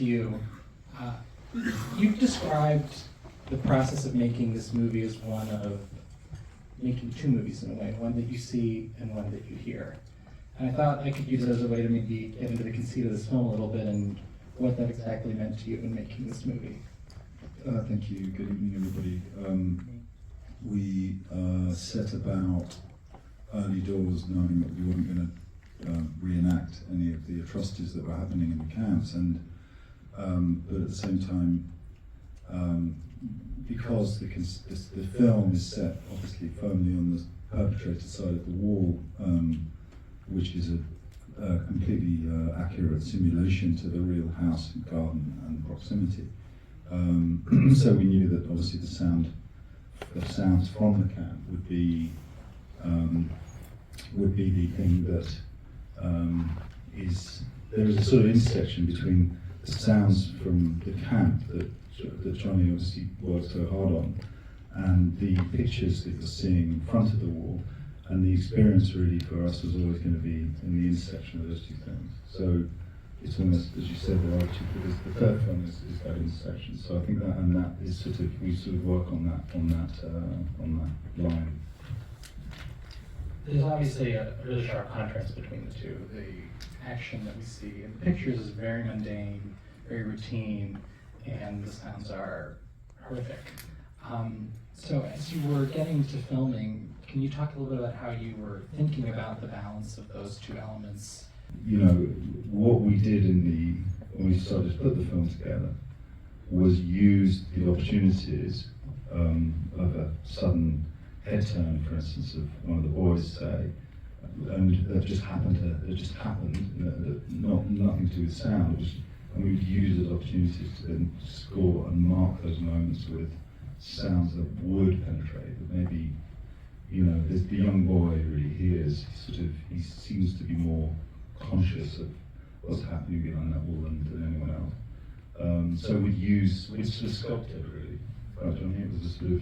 to you. You've described the process of making this movie as one of making two movies in a way, one that you see and one that you hear. And I thought I could use it as a way to maybe get into the conceit of this film a little bit and what that exactly meant to you in making this movie. Thank you. Good evening, everybody. We set about early doors knowing that we weren't going to reenact any of the atrocities that were happening in the camps, and but at the same time, because the film is set obviously firmly on the perpetrator side of the wall, which is a completely accurate simulation to the real house and garden and proximity. So we knew that obviously the sounds from the camp would be the thing that there is a sort of intersection between the sounds from the camp that Johnny obviously worked so hard on, and the pictures that you're seeing in front of the wall, and the experience really for us was always going to be in the intersection of those two things. So it's almost, as you said, there are two, because the third film is that intersection. So I think that is sort of, we sort of work on that line. There's obviously a really sharp contrast between the two. The action that we see in the pictures is very mundane, very routine, and the sounds are horrific. So as you were getting to filming, can you talk a little bit about how you were thinking about the balance of those two elements? You know, what we did when we started to put the film together was use the opportunities of a sudden head turn, for instance, of one of the boys, say, and that just happened, nothing to do with sound, and we would use those opportunities to then score and mark those moments with sounds that would penetrate, that maybe, you know, the young boy really hears, he seems to be more conscious of what's happening behind that wall than anyone else. So we'd sort of sculpted really. Right, Johnny, it was a sort of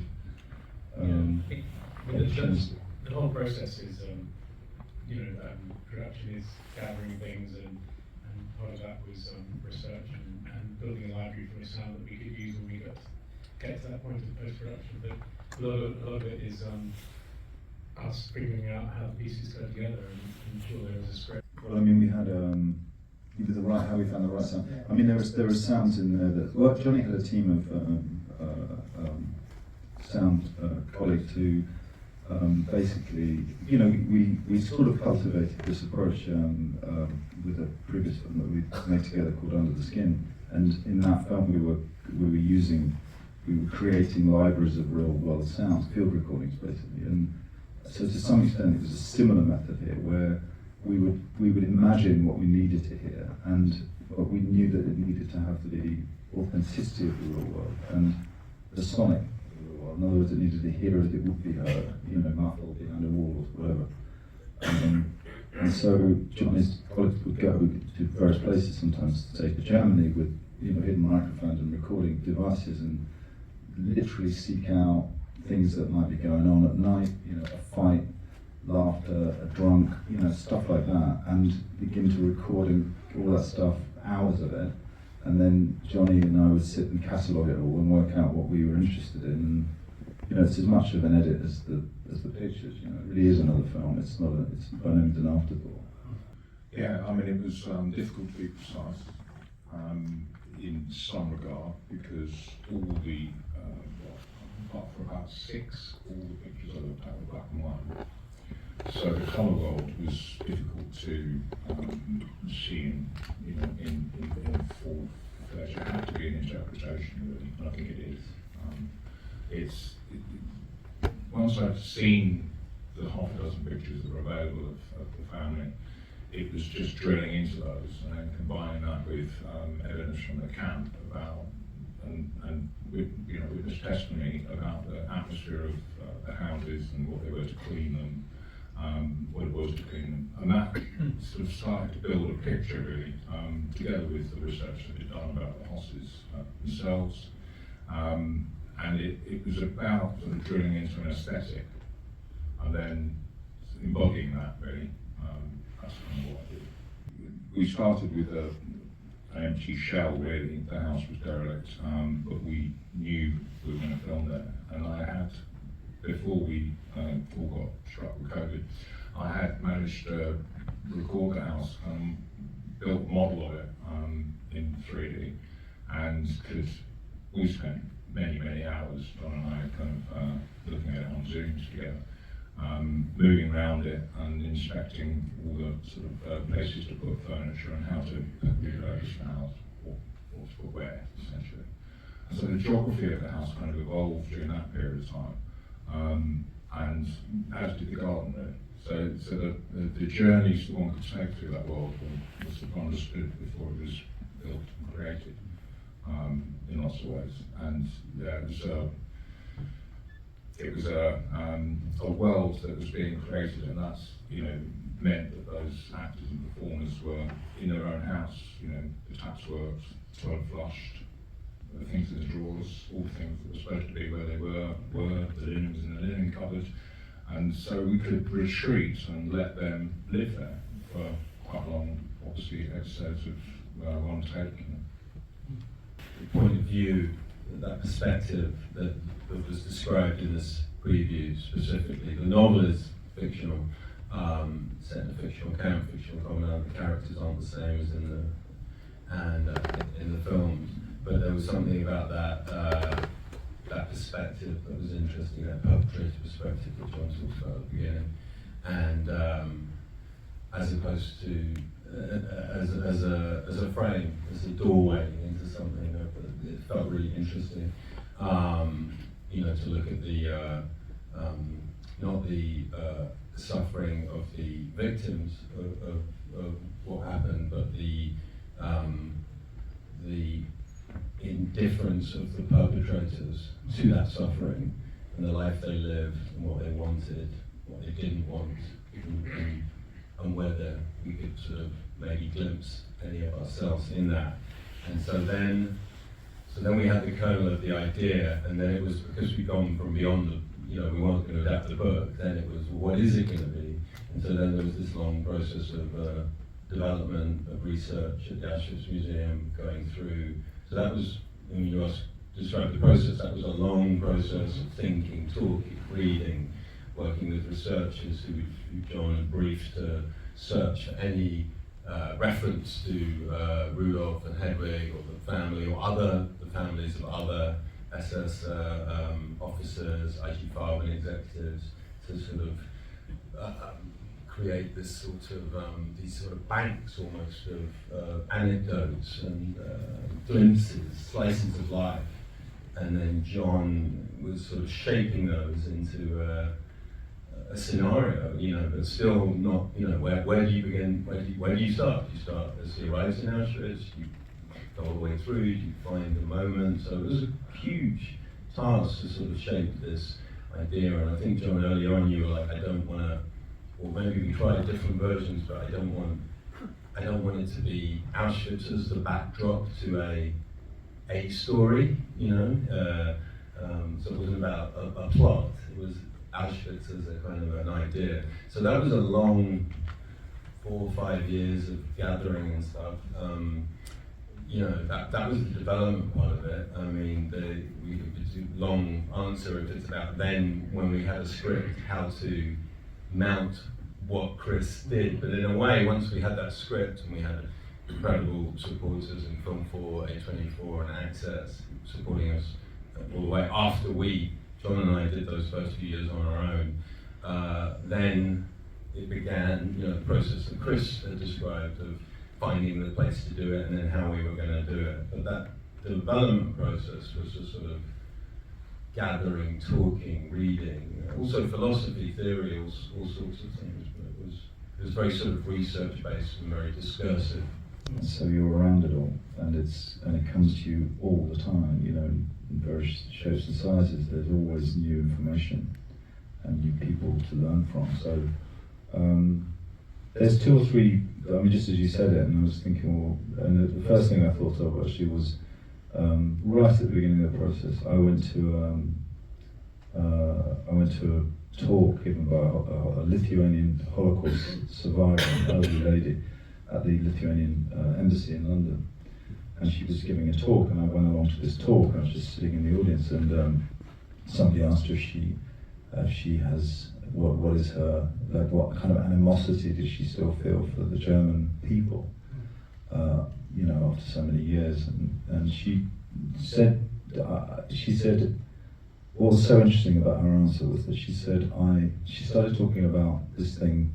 the whole process is, production is gathering things, and part of that was research and building a library for a sound that we could use when we get to that point of post-production. But a lot of it is us figuring out how the pieces go together and ensure there is a script. Well, I mean, we had how we found the right sound. I mean, there were sounds in there that, well, Johnny had a team of sound colleagues who basically, you know, we sort of cultivated this approach with a previous film that we made together called Under the Skin, and in that film we were creating libraries of real world sounds, field recordings basically, and so to some extent it was a similar method here where we would imagine what we needed to hear, but we knew that it needed to have the authenticity of the real world and the sonic of the real world. In other words, it needed to hear as it would be heard, you know, muffled behind a wall or whatever. And so Johnny's colleagues would go to various places, sometimes say to Germany, with, you know, hidden microphones and recording devices, and literally seek out things that might be going on at night, you know, a fight, laughter, a drunk, you know, stuff like that, and begin to recording all that stuff, hours of it, and then Johnny and I would sit and catalogue it all and work out what we were interested in. And, you know, it's as much of an edit as the pictures. You know, it really is another film. It's by no means an afterthought. Yeah, I mean, it was difficult to be precise in some regard, because all the apart from about 6, all the pictures I looked at were black and white. So the colour world was difficult to see in full flesh. It had to be an interpretation, really, and I think it is. Once I'd seen the half a dozen pictures that were available of the family, it was just drilling into those and then combining that with evidence from the camp about and witness testimony about the atmosphere of the houses and what they were to clean them. What it was to clean them, and that sort of started to build a picture really, together with the research that we'd done about the hosses themselves, and it was about sort of drilling into an aesthetic and then embodying that really. That's kind of what I did. We started with an empty shell really. The house was derelict, but we knew we were going to film there. And I had, before we all got struck with COVID, I had managed to record the house and built a model of it in 3D, and we spent many hours, John and I, kind of looking at it on Zooms together, moving around it and inspecting all the sort of places to put furniture and how to repurpose the house, or for where, essentially. And so the geography of the house kind of evolved during that period of time, and as did the garden, really. So the journeys that one could take through that world was sort of understood before it was built and created, in lots of ways. And yeah, it was a world that was being created, and that's, you know, meant that those actors and performers were in their own house. You know, the taps worked, toilet flushed, the things in the drawers, all the things that were supposed to be where they were, the linen was in the linen cupboard. And so we could retreat and let them live there for quite long, obviously, episodes of one take. The point of view, that perspective that was described in this preview specifically. The novel is fictional, set in a fictional camp, fictional compound. The characters aren't the same as in the films, but there was something about that perspective that was interesting, that perpetrator perspective that John talked about at the beginning, and as opposed to as a frame, as a doorway into something that it felt really interesting. You know, to look at the not the suffering of the victims of what happened, but the indifference of the perpetrators to that suffering and the life they lived and what they wanted, what they didn't want, and whether we could sort of maybe glimpse any of ourselves in that. And so then we had the kernel of the idea, and then it was, because we'd gone from beyond the, you know, we weren't going to adapt the book, then it was, well, what is it going to be? And so then there was this long process of development, of research at the Auschwitz Museum, going through. So that was, when you described the process, that was a long process of thinking, talking, reading, working with researchers who John had briefed to search for any reference to Rudolph and Hedwig or the family or the families of other SS officers, IG Farben executives, to sort of create this sort of these sort of banks almost of anecdotes and glimpses, slices of life, and then John was sort of shaping those into a scenario, you know, but still not, you know, where do you begin? Where do you start? You start as he arrives in Auschwitz. You go all the way through. You find the moment. So it was a huge task to sort of shape this idea. And I think, John, early on you were like, I don't want to. Or maybe we tried different versions, but I don't want it to be Auschwitz as the backdrop to a story, you know. So it wasn't about a plot. It was Auschwitz as a kind of an idea. So that was a long 4 or 5 years of gathering and stuff. You know, that was the development part of it. I mean, we could do a long answer if it's about then, when we had a script, how to mount what Chris did. But in a way, once we had that script and we had incredible supporters in Film 4, A24 and Access supporting us all the way after John and I did those first few years on our own, then it began, you know, the process that Chris had described of finding the place to do it and then how we were going to do it. But that development process was just sort of gathering, talking, reading, also philosophy, theory, all sorts of things. But it was very sort of research based and very discursive. So you're around it all, and it comes to you all the time. You know, in various shapes and sizes. There's always new information and new people to learn from. So there's 2 or 3. I mean, just as you said it, and I was thinking, well, and the first thing I thought of actually was right at the beginning of the process. I went to a talk given by a Lithuanian Holocaust survivor, an elderly lady, at the Lithuanian embassy in London, and she was giving a talk, and I went along to this talk, and I was just sitting in the audience, and somebody asked her if she has, what is her, like what kind of animosity does she still feel for the German people, you know, after so many years, and she said, what was so interesting about her answer was that she started talking about this thing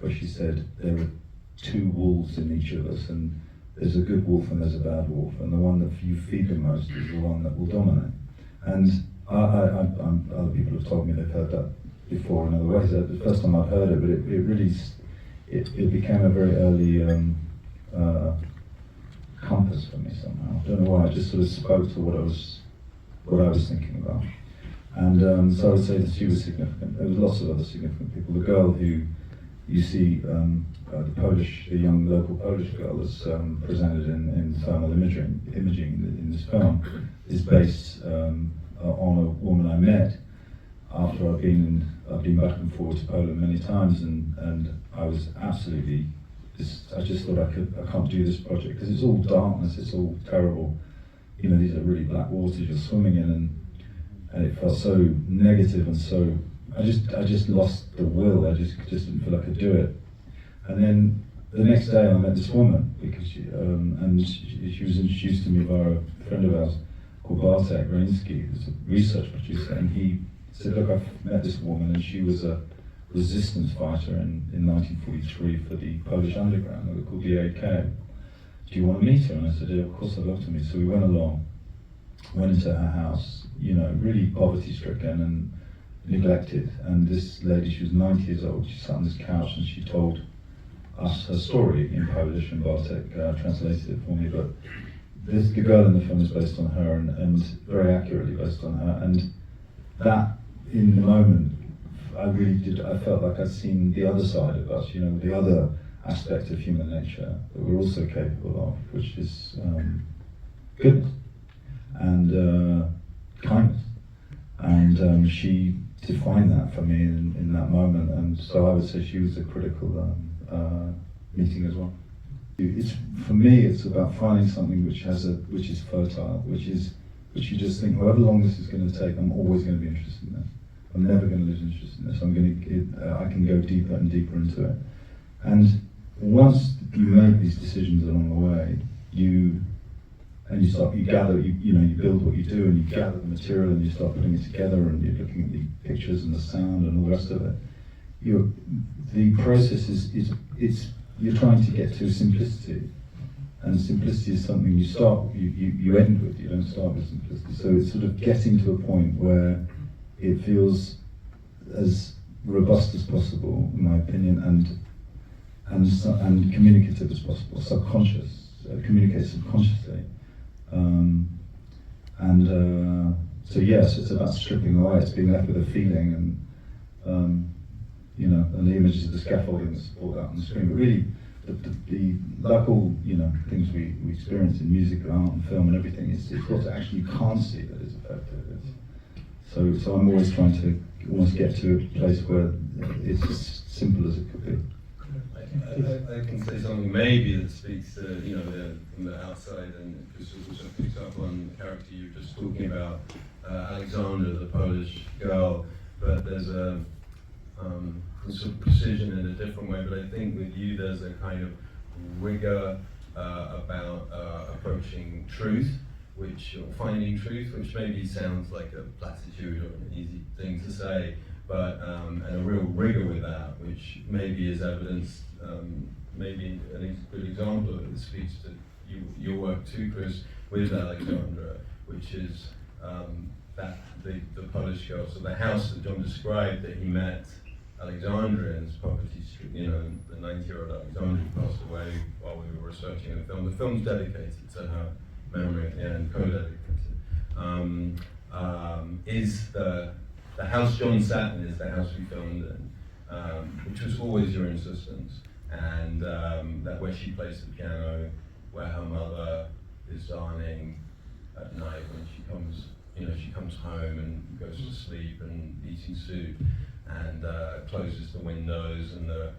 where she said there are two wolves in each of us, and there's a good wolf and there's a bad wolf, and the one that you feed the most is the one that will dominate. And other people have told me they've heard that before in other ways. The first time I've heard it, but it really became a very early compass for me somehow. I don't know why, it just sort of spoke to what I was thinking about. And so I would say that she was significant. There was lots of other significant people. The girl who you see, the young local Polish girl that's presented in thermal imaging in this film, is based on a woman I met after I've been back and forward to Poland many times, and I was absolutely, I just thought I can't do this project because it's all darkness, it's all terrible. You know, these are really black waters you're swimming in, and it felt so negative, and so I just lost the will. I just didn't feel I could do it. And then the next day I met this woman because she was introduced to me by a friend of ours called Bartek Graiński, who's a research producer, and he said, look, I've met this woman, and she was a resistance fighter in 1943 for the Polish underground. They were called the AK. Do you want to meet her? And I said, yeah, of course I'd love to meet. So we went along, went into her house, you know, really poverty-stricken and neglected. And this lady, she was 90 years old, she sat on this couch and she told us her story in Polish, and Bartek translated it for me. But the girl in the film is based on her, and very accurately based on her. And that, in the moment, I felt like I'd seen the other side of us, you know, the other aspect of human nature that we're also capable of, which is goodness and kindness. And she defined that for me in that moment, and so I would say she was a critical meeting as well. For me, it's about finding something which is fertile, which you just think, however long this is going to take, I'm always going to be interested in this. I'm never going to lose interest in this. I can go deeper and deeper into it. And once you make these decisions along the way, you gather, you build what you do, and you gather the material, and you start putting it together, and you're looking at the pictures and the sound and all the rest of it. The process is you're trying to get to simplicity, and simplicity is something you end with. You don't start with simplicity. So it's sort of getting to a point where it feels as robust as possible, in my opinion, and communicative as possible, communicate subconsciously. So yes, it's about stripping away. It's being left with a feeling, and and the images of the scaffolding that support that on the screen. But really, the like all things we experience in music and art and film and everything, it's what actually you can't see that is effective. So I'm always trying to almost get to a place where it's as simple as it could be. I can say something maybe that speaks to, from the outside, and just also picks up on the character you were just talking about, Alexandra, the Polish girl, but there's a sort of precision in a different way, but I think with you there's a kind of rigor about approaching truth, or finding truth, which maybe sounds like a platitude or an easy thing to say, but and a real rigor with that, which maybe is evidenced, maybe a good example of it that speaks to your work too, Chris, with Alexandra, which is that the Polish girl, so the house that John described that he met Alexandra in, his property, the 90-year-old Alexandra who passed away while we were researching the film. The film's dedicated to her memory at the end, co-dedicated. Is the house John sat in is the house we filmed in, which was always your insistence, and that where she plays the piano, where her mother is darning at night when she comes, she comes home and goes to sleep and eating soup, and closes the windows, and the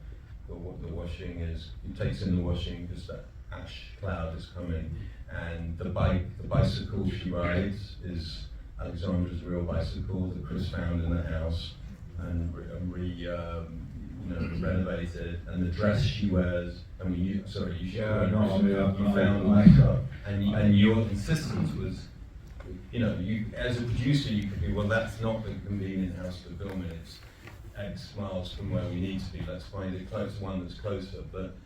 washing takes in the washing because ash cloud is coming, and the bicycle she rides is Alexandra's real bicycle that Chris found in the house and renovated, and the dress she wears. I mean, you found makeup, and your insistence was, you as a producer, you could be, well, that's not the convenient house to film in. It's X miles from where we need to be. Let's find it close, one that's closer. But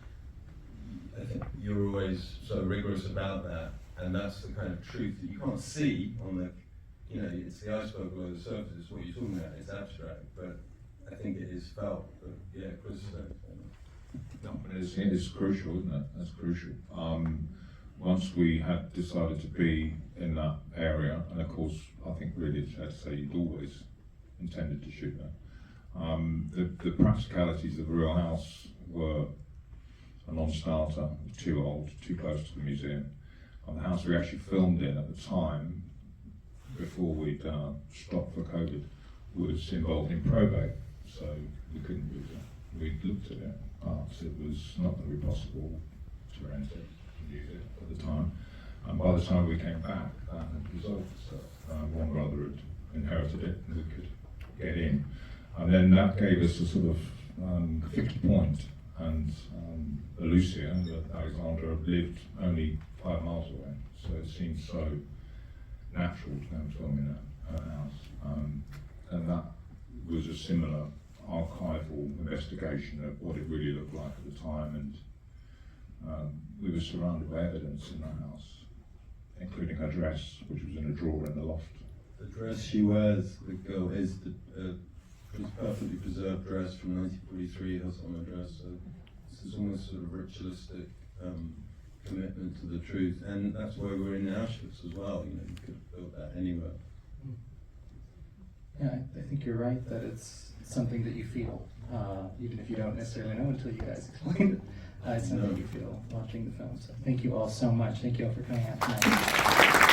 I think you're always so rigorous about that, and that's the kind of truth that you can't see on the, it's the iceberg below the surface. It's what you're talking about. It's abstract, but I think it is felt. But yeah, Chris. No, but it is crucial, isn't it? That's crucial. Once we had decided to be in that area, and of course, I think really it's fair to say you'd always intended to shoot there. The practicalities of the real house were a non-starter, too old, too close to the museum. And the house we actually filmed in at the time, before we'd stopped for COVID, was involved in probate, so we couldn't use it. We looked at it, but it was not going to be possible to rent it and use it at the time. And by the time we came back, that had resolved itself. One brother had inherited it and we could get in. And then that gave us a sort of fixed point. And Lucia, Alexandra, lived only 5 miles away, so it seemed so natural to go and film in her house. And that was a similar archival investigation of what it really looked like at the time, and we were surrounded by evidence in that house, including her dress, which was in a drawer in the loft. The dress she wears, the girl, is perfectly preserved dress from 1943, her summer dress, so this is almost sort of ritualistic commitment to the truth, and that's why we're in Auschwitz as well. You could have built that anywhere. Yeah, I think you're right that it's something that you feel, even if you don't necessarily know until you guys explain it. It's something you feel watching the film. So thank you all so much. Thank you all for coming out tonight.